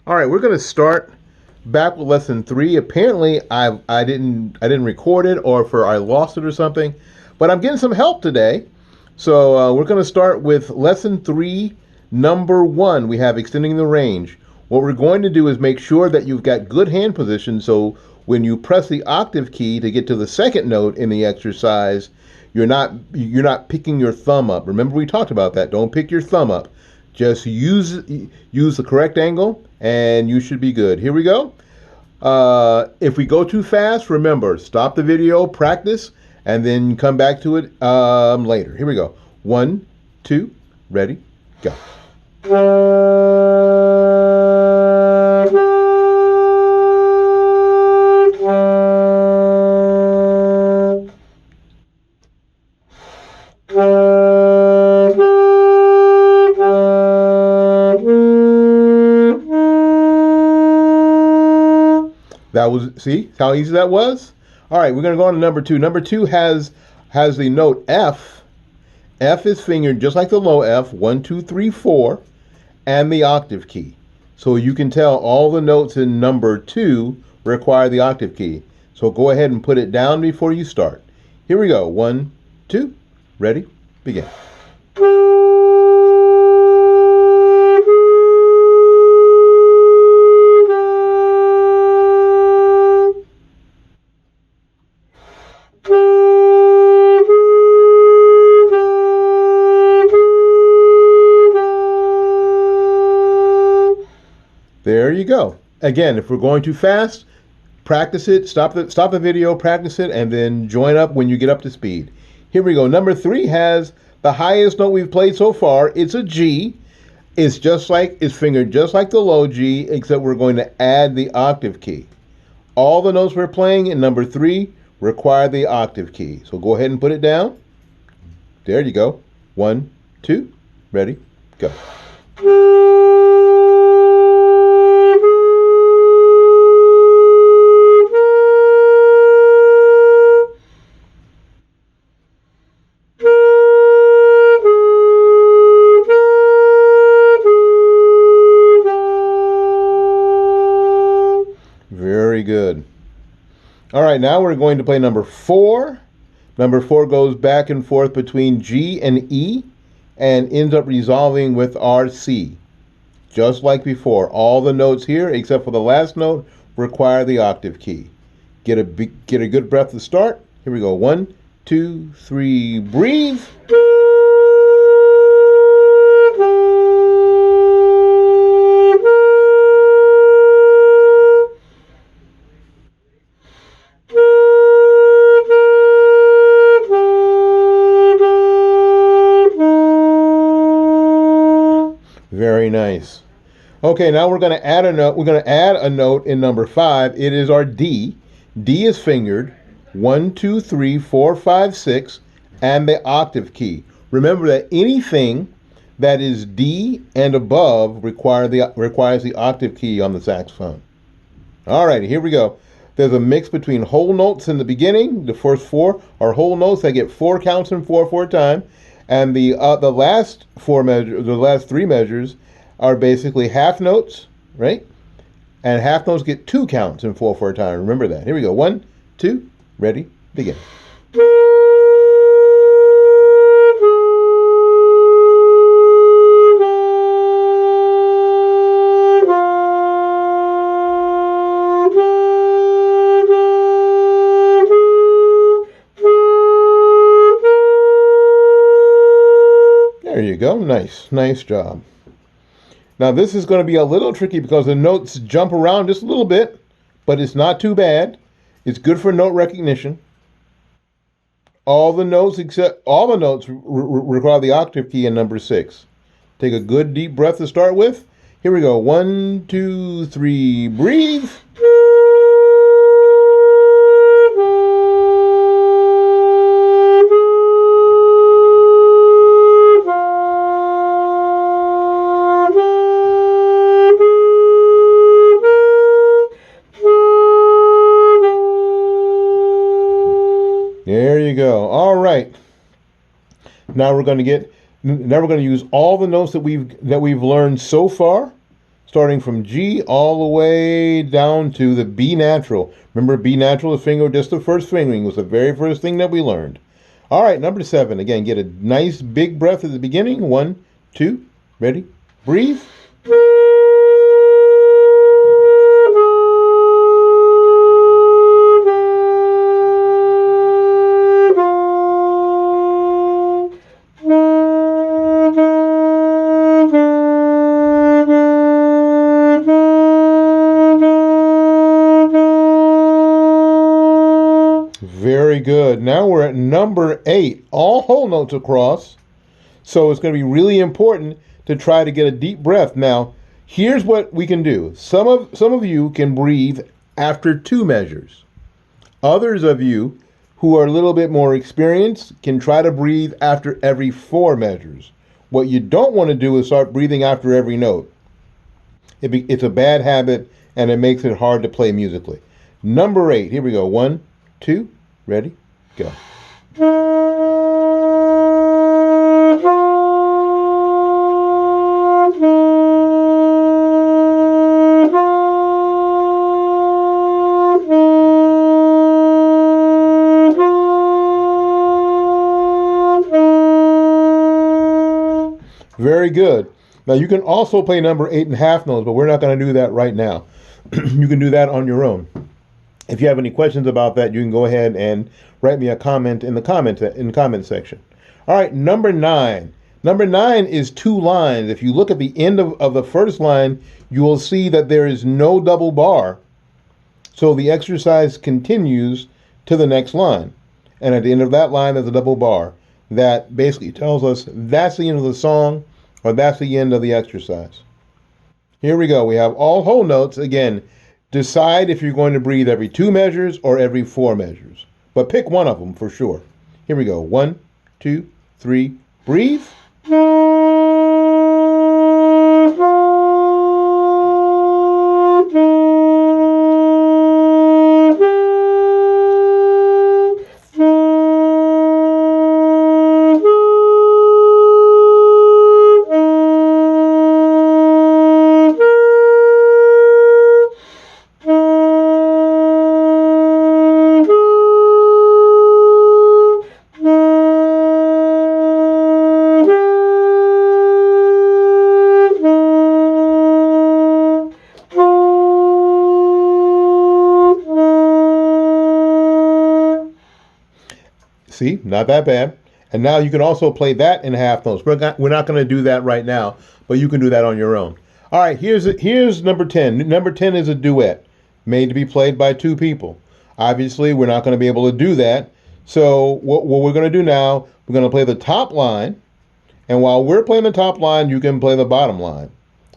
All right, we're going to start back with lesson 3. Apparently, I didn't record it, or for I lost it or something, but I'm getting some help today. So we're going to start with lesson 3, number 1. We have extending the range. What we're going to do is make sure that you've got good hand position, so when you press the octave key to get to the second note in the exercise, you're not picking your thumb up. Remember, we talked about that. Don't pick your thumb up. Just use the correct angle, and you should be good. Here we go. If we go too fast, remember, stop the video, practice, and then come back to it later. Here we go. 1, 2, ready, go. That was, see how easy that was? All right, we're going to go on to number 2. Number 2 has the note F. F is fingered just like the low F, 1, 2, 3, 4, and the octave key. So you can tell all the notes in number 2 require the octave key. So go ahead and put it down before you start. Here we go. 1, 2, ready, begin. There you go. Again, if we're going too fast, practice it, stop the video, practice it, and then join up when you get up to speed. Here we go. Number 3 has the highest note we've played so far. It's a G. It's fingered just like the low G, except we're going to add the octave key. All the notes we're playing in number 3 require the octave key. So go ahead and put it down. There you go. 1, 2, ready, go. Very good. All right, now we're going to play number 4. Number 4 goes back and forth between G and E and ends up resolving with RC. Just like before, all the notes here, except for the last note, require the octave key. Get a good breath to start. Here we go. 1, 2, 3, breathe. Very nice. Okay, now we're going to add a note. We're going to add a note in number 5. It is our D. D is fingered 1, 2, 3, 4, 5, 6, and the octave key. Remember that anything that is D and above requires the octave key on the saxophone. All right, here we go. There's a mix between whole notes in the beginning. The first 4 are whole notes. They get 4 counts in 4/4 time. And the last 3 measures are basically half notes, right? And half notes get 2 counts in 4/4 time. Remember that. Here we go. 1, 2, ready, begin. There you go. Nice job. Now this is going to be a little tricky because the notes jump around just a little bit, but it's not too bad. It's good for note recognition. All the notes require the octave key in number 6. Take a good deep breath to start with. Here we go. 1, 2, 3, breathe. There you go. All right. Now we're going to use all the notes that we've learned so far. starting from G all the way down to the B natural. Remember, B natural, the finger, just the first fingering was the very first thing that we learned. All right, number 7. Again, get a nice big breath at the beginning. 1, 2, ready, breathe. Very good. Now we're at number 8, all whole notes across. So it's going to be really important to try to get a deep breath. Now, here's what we can do. Some of you can breathe after 2 measures. Others of you who are a little bit more experienced can try to breathe after every 4 measures. What you don't want to do is start breathing after every note. It's a bad habit and it makes it hard to play musically. Number 8, here we go. 1, 2, ready, go. Very good. Now you can also play number 8.5 notes, but we're not going to do that right now. You can do that on your own. If you have any questions about that, you can go ahead and write me a comment in the comment section. All right, number 9. Number 9 is 2 lines. If you look at the end of the first line, you will see that there is no double bar. So the exercise continues to the next line. And at the end of that line, there's a double bar. That basically tells us that's the end of the song or that's the end of the exercise. Here we go. We have all whole notes. Again, decide if you're going to breathe every 2 measures or every 4 measures. But pick one of them for sure. Here we go. 1, 2, 3, breathe. See, not that bad. And now you can also play that in half notes. We're not going to do that right now, but you can do that on your own. All right, here's number 10. Number 10 is a duet made to be played by 2 people. Obviously, we're not going to be able to do that. So what we're going to do now, we're going to play the top line. And while we're playing the top line, you can play the bottom line.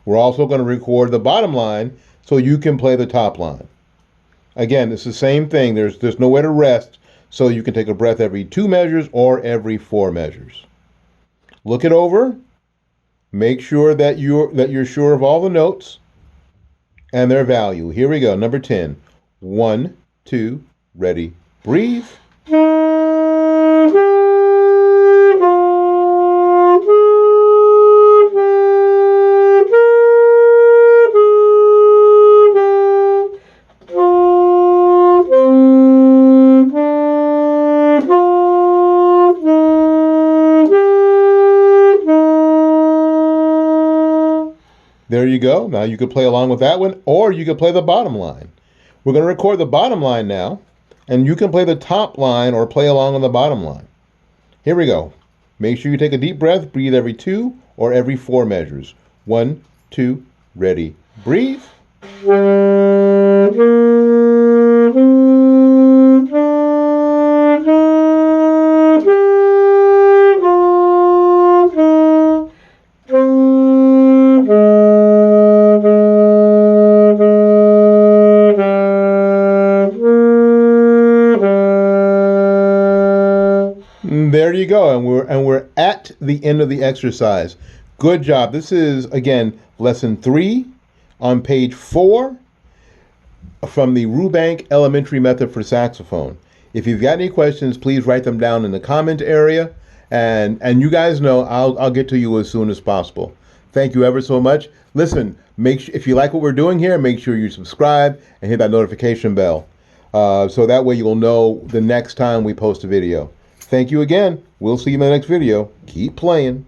We're also going to record the bottom line so you can play the top line. Again, it's the same thing. There's nowhere to rest. So you can take a breath every 2 measures or every 4 measures. Look it over. Make sure that you're sure of all the notes and their value. Here we go. Number 10. 1, 2, ready, breathe. There you go. Now you could play along with that one, or you could play the bottom line. We're going to record the bottom line now, and you can play the top line or play along on the bottom line. Here we go. Make sure you take a deep breath. Breathe every 2 or every 4 measures. 1, 2, ready, breathe. There you go, and we're at the end of the exercise. Good job. This is, again, lesson 3 on page 4 from the Rubank Elementary Method for Saxophone. If you've got any questions, please write them down in the comment area, and you guys know I'll get to you as soon as possible. Thank you ever so much. Listen, if you like what we're doing here, make sure you subscribe and hit that notification bell. So that way you'll know the next time we post a video. Thank you again. We'll see you in the next video. Keep playing.